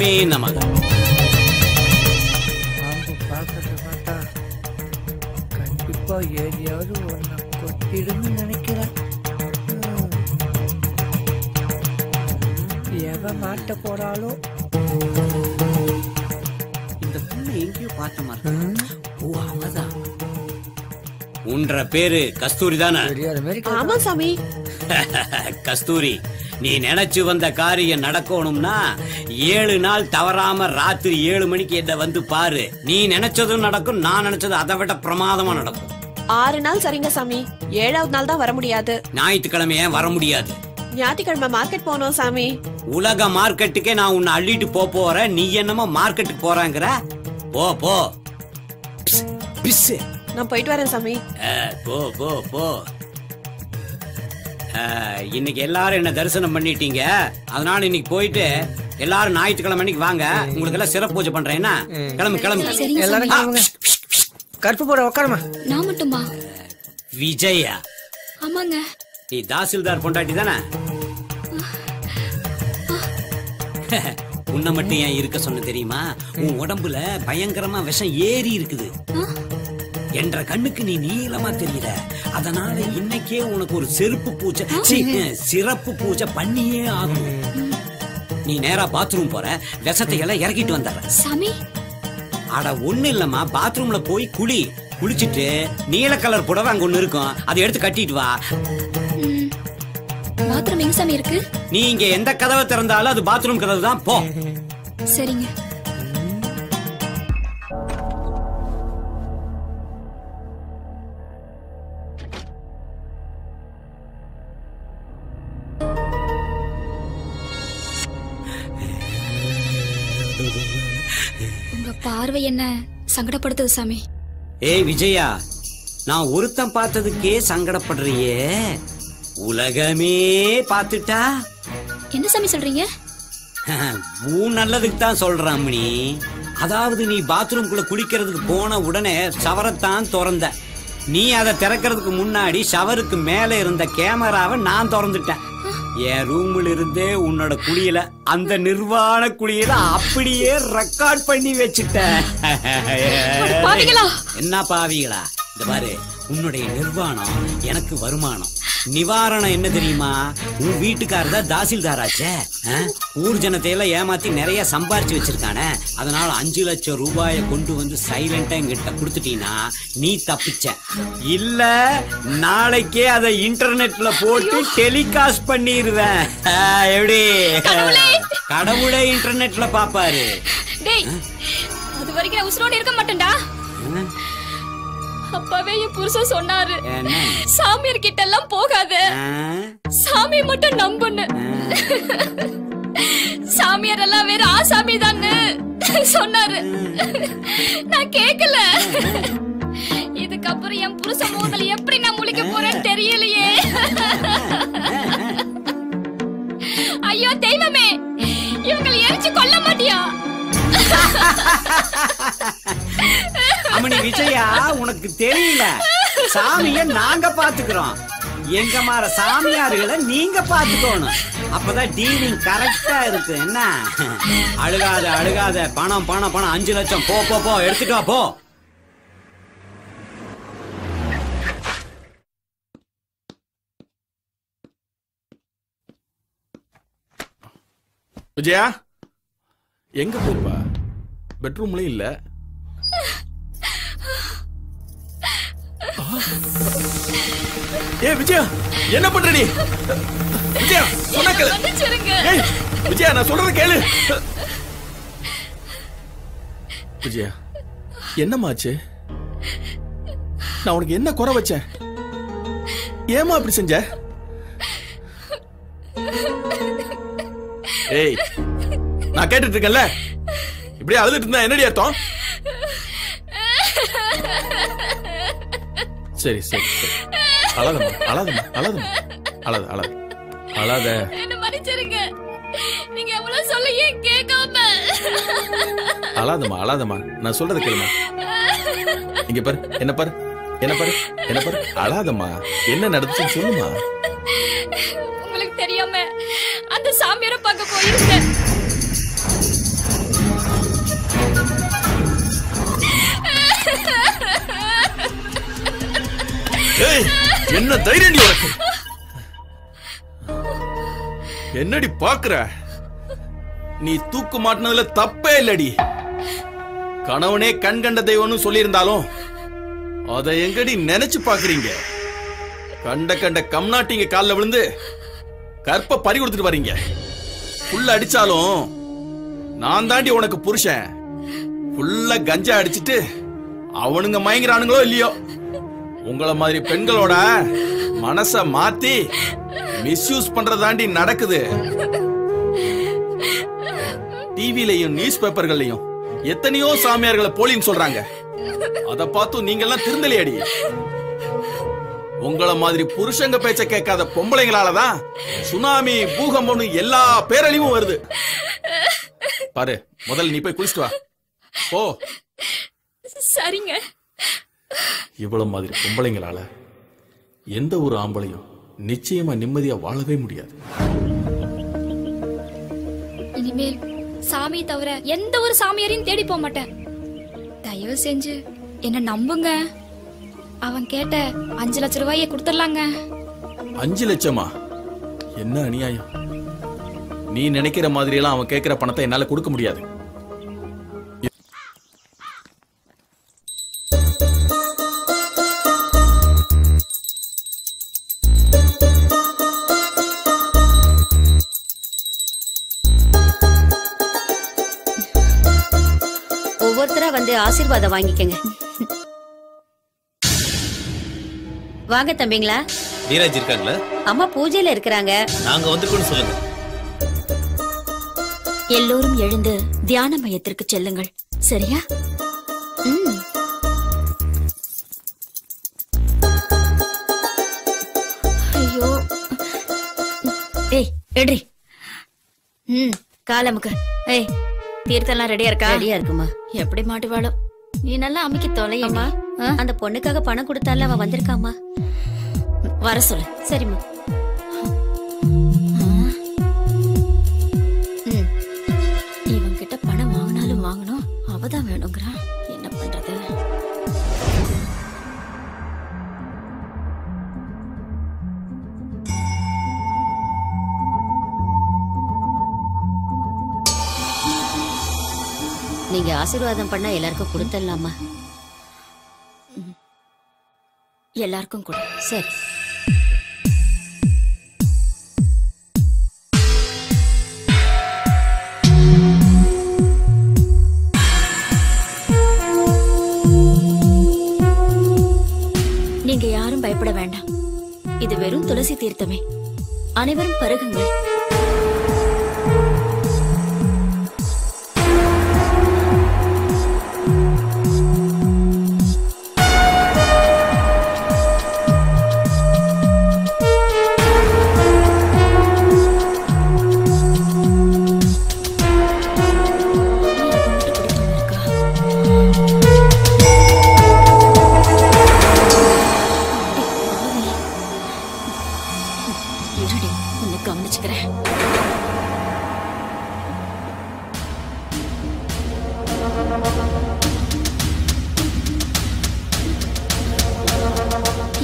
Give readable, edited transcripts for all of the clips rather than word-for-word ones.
சிவாய நமக. கண்டிப்பா ஏரியாவது ஒன்ன கொத்திடுன்னு நினைக்கிறேன். எவன் மாட்ட போறாளோ. இந்த பொண்ணு எங்கேயோ பார்த்த மாதிரி. ஓ அவதான். உன்ற பேரு கஸ்தூரி தானே? ஆமா சாமி. கஸ்தூரி, நீ நினைச்சு வந்த காரியம் நடக்கணும்னா 7 நாள் தவறாம ராத்திரி 7 மணிக்கு என்ன வந்து பாரு. நீ நினைச்சதும் நடக்கும், நான் நினைச்சது அதை விட பிரமாதமா நடக்கும். 6 நாள் சரிங்க சாமி. 7வது நாள் தான் வர முடியாது. ஞாயிற்றுக்கிழமை ஏன் வர முடியாது? ஞாயிற்றுக்கிழமை மார்க்கெட் போனோம் சாமி. உலக மார்க்கெட்டுக்கே நான் உன்னை அள்ளிட்டு போறேன், நீ என்னமோ மார்க்கெட்டுக்கு போறாங்கிற? போ போ. நான் போயிட்டு வரேன் சாமி. போ போ போ. இன்னைக்கு எல்லாரும் என்ன தரிசனம் பண்ணிட்டீங்க, அதனால இன்னைக்கு போயிட்டு எல்லாரும் ஞாயிற்றுக்கிழமை அன்னைக்கு வாங்க. உங்களுக்கு எல்லாம் சிறப்பு பூஜை பண்றேன். என்ன கிளம்பு கிளம்பு எல்லாரும். கருப்பு போட உட்காரமா. நான் மட்டுமா? விஜயா? ஆமாங்க. நீ தாசில்தார் பொண்டாட்டி தானே? உன்னை மட்டும் ஏன் இருக்க சொன்ன தெரியுமா? உன் உடம்புல பயங்கரமா விஷம் ஏறி இருக்குது. என்ற கண்ணுக்கு நீ நீளமா தெரியல, அதனால இன்னைக்கே உனக்கு ஒரு செருப்பு பூஜை, சிறப்பு பூஜை பண்ணியே ஆகும். நீ நேரா பாத்ரூம் போற, விஷத்தை எல்லாம் இறக்கிட்டு வந்துடுற. சாமி, அட ஒண்ணு இல்லம்மா, பாத்ரூம்ல போய் குளிச்சிட்டு நீல கலர் புடவை அங்க ஒண்ணு இருக்கும், அதை எடுத்து கட்டிட்டு வா. பாத்ரூம் எங்க சாமி இருக்கு? நீ இங்க எந்த கதவை திறந்தாலும் அது பாத்ரூம் கதவு தான். போ. சரிங்க. உங்க பார்வை என்ன சங்கடப்படுத்துது சாமி. ஏய் விஜயா, நான் ஒருத்தன் பார்த்ததுக்கே சங்கடப்படுறியே, உலகமே பார்த்துட்டா? என்ன சாமி சொல்றீங்க? உன் நல்லதுக்கு தான் சொல்றான் மணி. அதாவது நீ பாத்ரூம்குள்ள குளிக்கிறதுக்கு போன உடனே ஷவரைத்தான் திறந்த. நீ அதை திறக்கிறதுக்கு முன்னாடி ஷவருக்கு மேல இருந்த கேமராவை நான் திறந்துட்டேன். என் ரூம்ல இருந்தே உன்னோட குளியல, அந்த நிர்வாண குளியல அப்படியே ரெக்கார்ட் பண்ணி வச்சுட்டேன். என்ன பாவிகளா? இந்த பாரு, உன்னுடைய நிர்வாணம் எனக்கு வருமானம். நிவாரணம் என்ன தெரியுமா? உன் வீட்டுக்காரர் தான் தாசில்தாராச்சே. ஊர் ஜனத்தை எல்லாம் ஏமாத்தி நிறைய சம்பாரிச்சு வச்சிருக்கானே. அதனால 5 லட்சம் ரூபாயை கொண்டு வந்து சைலண்டா என்கிட்ட கொடுத்துட்டீங்கன்னா நீ தப்பிச்ச. இல்ல நாளைக்கே அதை இன்டர்நெட்ல போட்டு டெலிகாஸ்ட் பண்ணிடுவேன். எப்படி? கடவுளே இன்டர்நெட்ல பாப்பாரு. அது வரைக்கும் உசுரோட இருக்க மாட்டேன்டா. அப்பவே என் புருஷன் சொன்னாரு, சாமியார் கிட்ட எல்லாம் போகாத, சாமி மட்டும் நம்புன்னு. சாமியார் எல்லாம் வேற ஆசாமி தான்னு சொன்னாரு. நான் கேக்கல. இதுக்கப்புறம் என் புருஷன் மோதல் எப்படி நான் முழிக்க போறேன்னு தெரியலையே. ஐயோ தெய்வமே, இவங்களை எரிச்சு கொல்ல மாட்டியா? அம்மணி விஜயா, உனக்கு தெரியல, சாமிய நாங்க பாத்துக்கிறோம். எங்க மாற சாமியார்களை நீங்க பாத்துக்கணும். அப்பதான் டீலிங் கரெக்டா இருக்கு. என்ன அழுகாத அழுகாத. பணம் பணம் பணம் 5 லட்சம். போ போ போ, எடுத்துட்டு வா போ. விஜயா, எங்க போயிருப்பா? பெட்ரூம்ல இல்ல. ஏ விஜயா, என்ன பண்ற நீ? விஜயா, சொன்னா கேளு. ஏய் விஜயா, நான் சொல்றத கேளு. விஜயா, என்னமாச்சு? நான் உனக்கு என்ன குறை வச்சேன்? ஏமா அப்படி செஞ்ச? ஏய், நான் கேட்டுட்டு இருக்கேன்ல, இப்படியே அழுதுட்டு இருந்தா என்னடி அர்த்தம்? சரி சரி சரி, அழாதம்மா அழாதம்மா அழாதம்மா அழாத அழாத அழாத. என்ன மன்னிச்சிருங்க, நீங்க எவ்வளவு சொல்லியே கேட்காம. அழாதம்மா அழாதம்மா, நான் சொல்றத கேளுமா. இங்க பாரு, என்ன பாரு, என்ன பாரு, என்ன பாரு. அழாதம்மா, என்ன நடந்துச்சுன்னு சொல்லுமா. உங்களுக்கு தெரியாம அந்த சாமியாரை பார்க்க போயிருந்தேன். ஏய், என்ன தைரியம்டி உனக்கு? என்னடி பாக்குற? நீ தூக்கு மாட்டினதுல தப்பே இல்லடி. கணவனே கண் கண்ட தெய்வம்னு சொல்லியிருந்தாலும் அதை எங்கடி நினைச்சு பாக்குறீங்க? கண்ட கண்ட கம்நாட்டிங்க கால்ல விழுந்து கற்ப பறி கொடுத்துட்டு வரீங்க. புல்ல அடிச்சாலும் நான் தாண்டி உனக்கு புருஷன். புல்ல கஞ்சா அடிச்சிட்டு அவனுங்க மயங்குறானுங்களோ இல்லையோ, உங்கள மாதிரி பெண்களோட மனச மாத்தி மிஸ்யூஸ் பண்றதாண்டி நடக்குது. டிவிலையும் நியூஸ் பேப்பர்கள்லயும் எத்தனையோ சாமியார்களை போலின்னு சொல்றாங்க. அத பார்த்து நீங்க எல்லாம் திருந்தலையடி. உங்கள மாதிரி புருஷங்க பேச்ச கேட்காத பொம்பளைங்களாலதான் சுனாமி, பூகம்பம்னு எல்லா பேரழிவும் வருது. பாரு, முதல்ல நீ போய் குளிச்சுட்டு வா. போ. சரிங்க. இவ்வளவு மாதிரி பொம்பளைங்களால எந்த ஒரு ஆம்பளையும் நிச்சயமா நிம்மதியா வாழவே முடியாது. இனிமேல் சாமி தவிர எந்த ஒரு சாமியாரையும் தேடி போக மாட்டேன். தயவு செஞ்சு என்ன நம்புங்க. அவன் கேட்ட 5 லட்சம் ரூபாயை கொடுத்துடலாங்க. 5 லட்சமா? என்ன அநியாயம்! நீ நினைக்கிற மாதிரி எல்லாம் அவன் கேட்கிற பணத்தை என்னால கொடுக்க முடியாது. ஒவ்வொருத்தரா வந்து ஆசீர்வாதம் வாங்கிக்கங்க. வாங்க தம்பிங்களா. நீராஜ் இருக்காங்களா? அம்மா பூஜையில இருக்கிறாங்க. நாங்க வந்திருக்கோம்னு சொல்லுங்க. எல்லோரும் எழுந்து தியான மையத்திற்கு செல்லுங்கள். சரியா? ஐயோ, ஏய் எட்ரி. காலமுக்கு. ஏய், தீர்த்தெல்லாம் ரெடியா இருக்கா? ரெடியா இருக்குமா? எப்படி மாட்டுவாளோ. நீ நல்லா அமைக்க தொலையம்மா. அந்த பொண்ணுக்காக பணம் கொடுத்தால அவ வந்திருக்காமா. வர சொல்லு. சரிம்மா. இவன் கிட்ட பணம் வாங்கினாலும் வாங்கணும், அவதான் வேணுங்கிறான். என்ன பண்றது? நீங்க ஆசீர்வாதம் பண்ணா எல்லாருக்கும் கொடுத்துடலாமா? எல்லாருக்கும் கொடு. சரி. நீங்க யாரும் பயப்பட வேண்டாம். இது வெறும் துளசி தீர்த்தமே. அனைவரும் பருகுங்கள்.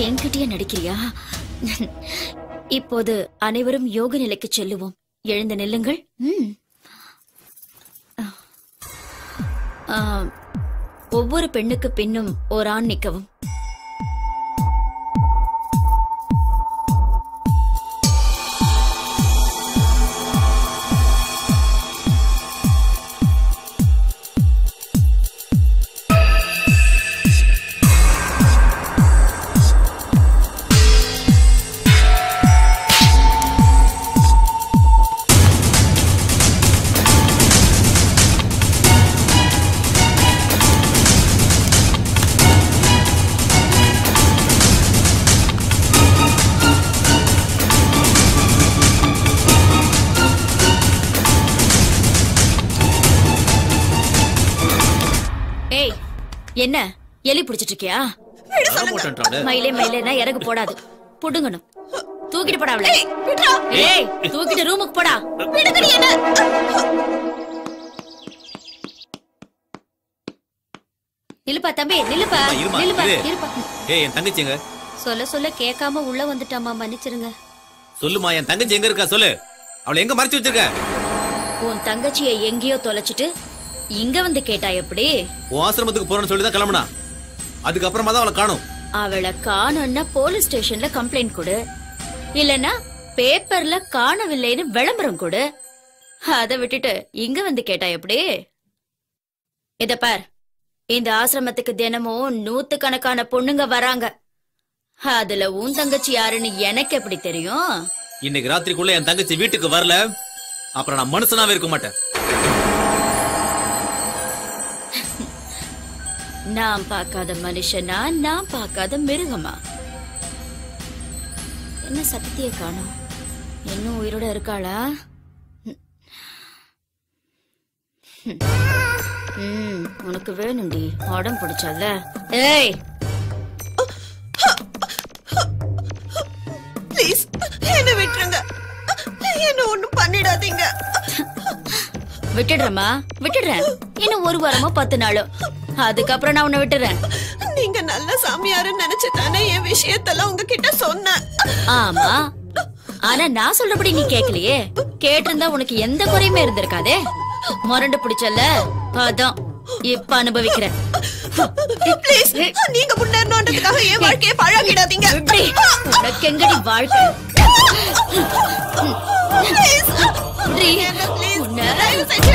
என்கிட்டயே நடிக்கிறியா? இப்போது அனைவரும் யோக நிலைக்கு செல்லுவோம். எழுந்து நில்லுங்கள். ஒவ்வொரு பெண்ணுக்கு பின்னும் ஒரு ஆண் நிற்கவும். என்ன எலி பிடிச்சிட்டு இருக்கியா? மயிலே மயிலேனா இறகு போடாது, புடுங்கணும். தூக்கிட்டு போடா அவளை. ஏய், தூக்கிட்டு ரூமுக்கு போடா. நில்லுப்பா தம்பி, நில்லுப்பா. நில்லுப்பா, இருப்பா. ஏய், என் தங்கச்சிங்க சொல்ல சொல்ல கேட்காம உள்ள வந்துட்டாமா, மன்னிச்சிருங்க. சொல்லுமா, என் தங்கச்சி எங்க இருக்கா சொல்லு. அவளை எங்க மறைச்சு வச்சிருக்க? உன் தங்கச்சிய எங்கேயோ தொலைச்சிட்டு இங்க வந்து கேட்டா எப்படி? உன் ஆசிரமத்துக்கு போறேன்னு சொல்லிதான் கிளம்புனா. அதுக்கப்புறமா தான் அவளை காணும். அவளை காணும்னா போலீஸ் ஸ்டேஷன்ல கம்ப்ளைண்ட் கொடு, இல்லனா பேப்பர்ல காணவில்லைன்னு விளம்பரம் கொடு. அதை விட்டுட்டு இங்க வந்து கேட்டா எப்படி? இத பார், இந்த ஆசிரமத்துக்கு தினமும் 100கணக்கான பொண்ணுங்க வராங்க. அதுல உன் தங்கச்சி யாருன்னு எனக்கு எப்படி தெரியும்? இன்னைக்கு ராத்திரிக்குள்ள என் தங்கச்சி வீட்டுக்கு வரல, அப்புறம் நான் மனுஷனாவே இருக்க மாட்டேன். நான் பார்க்காத மனுஷனா, நான் பார்க்காத மிருகமா? என்ன சத்திய காணோம்? இன்னும் உயிரோட இருக்காளா? உனக்கு வேணும்டி, உடம்பு பிடிச்சால. ஏய், ப்ளீஸ் என்ன விட்டுருங்க, என்ன ஒண்ணும் பண்ணிடாதீங்க. விட்டுடுறேம்மா, விட்டுடுறேன். இன்னும் 1 வாரமோ 10 நாளோ, அதுக்கப்புறம் நான் உன்னை விட்டுறேன். நீங்க நல்ல சாமியாருன்னு நினைச்சுதானே என் விஷயத்தெல்லாம் உங்ககிட்ட சொன்னேன். ஆமா, ஆனா நான் சொல்றபடி நீ கேட்கலையே. கேட்டிருந்தா உனக்கு எந்த குறையுமே இருந்திருக்காதே. முரண்டு பிடிச்சல, அதான் இப்ப அனுபவிக்கிறேன். ப்ளீஸ், நீங்க முன்னேறணும்ன்றதுக்காக என் வாழ்க்கையை பழகிடாதீங்க. உனக்கு எங்கடி வாழ்க்கை? ப்ளீஸ், உன்னை தயவு செஞ்சு